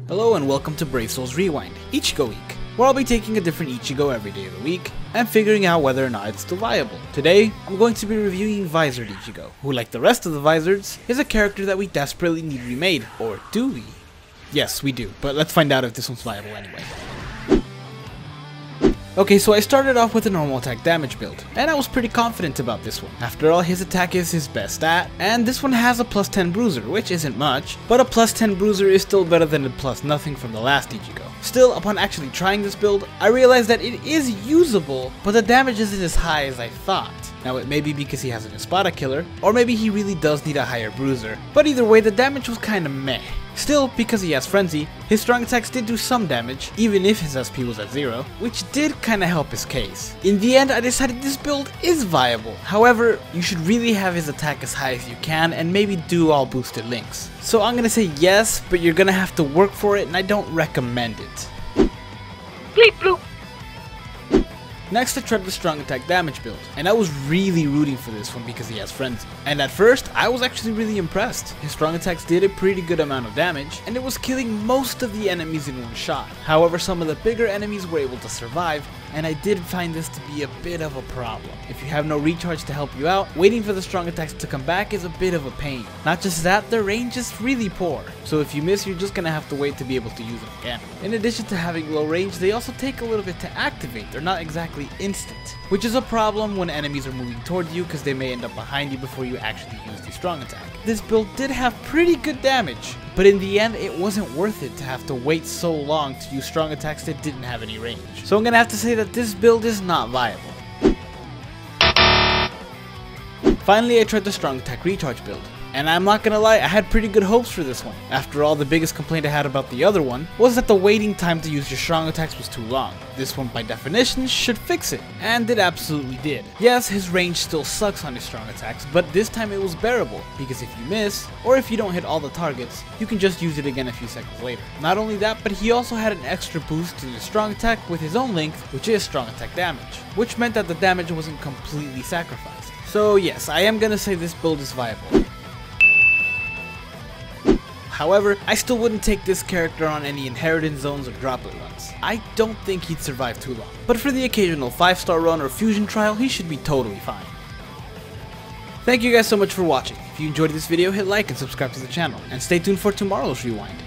Hello and welcome to Brave Souls Rewind, Ichigo Week, where I'll be taking a different Ichigo every day of the week and figuring out whether or not it's still viable. Today, I'm going to be reviewing Visored Ichigo, who, like the rest of the Visoreds, is a character that we desperately need remade, or do we? Yes, we do, but let's find out if this one's viable anyway. Okay, so I started off with a normal attack damage build, and I was pretty confident about this one. After all, his attack is his best stat, and this one has a plus 10 bruiser, which isn't much, but a plus 10 bruiser is still better than a plus nothing from the last Ichigo. Still, upon actually trying this build, I realized that it is usable, but the damage isn't as high as I thought. Now it may be because he has an Espada killer, or maybe he really does need a higher bruiser, but either way the damage was kinda meh. Still, because he has Frenzy, his strong attacks did do some damage, even if his SP was at 0, which did kinda help his case. In the end, I decided this build is viable. However, you should really have his attack as high as you can and maybe do all boosted links. So I'm gonna say yes, but you're gonna have to work for it and I don't recommend it. Bleep bloop! Next I tried the strong attack damage build, and I was really rooting for this one because he has Frenzy. And at first, I was actually really impressed. His strong attacks did a pretty good amount of damage, and it was killing most of the enemies in one shot. However, some of the bigger enemies were able to survive, and I did find this to be a bit of a problem. If you have no recharge to help you out, waiting for the strong attacks to come back is a bit of a pain. Not just that, their range is really poor, so if you miss, you're just gonna have to wait to be able to use them again. In addition to having low range, they also take a little bit to activate. They're not exactly instant, which is a problem when enemies are moving toward you because they may end up behind you before you actually use the strong attack. This build did have pretty good damage, but in the end it wasn't worth it to have to wait so long to use strong attacks that didn't have any range. So I'm gonna have to say that this build is not viable. Finally, I tried the strong attack recharge build. And I'm not gonna lie, I had pretty good hopes for this one. After all, the biggest complaint I had about the other one was that the waiting time to use your strong attacks was too long. This one by definition should fix it, and it absolutely did. Yes, his range still sucks on his strong attacks, but this time it was bearable, because if you miss, or if you don't hit all the targets, you can just use it again a few seconds later. Not only that, but he also had an extra boost to his strong attack with his own length, which is strong attack damage, which meant that the damage wasn't completely sacrificed. So yes, I am gonna say this build is viable. However, I still wouldn't take this character on any inheritance zones or droplet runs. I don't think he'd survive too long. But for the occasional 5-star run or fusion trial, he should be totally fine. Thank you guys so much for watching. If you enjoyed this video, hit like and subscribe to the channel. And stay tuned for tomorrow's rewind.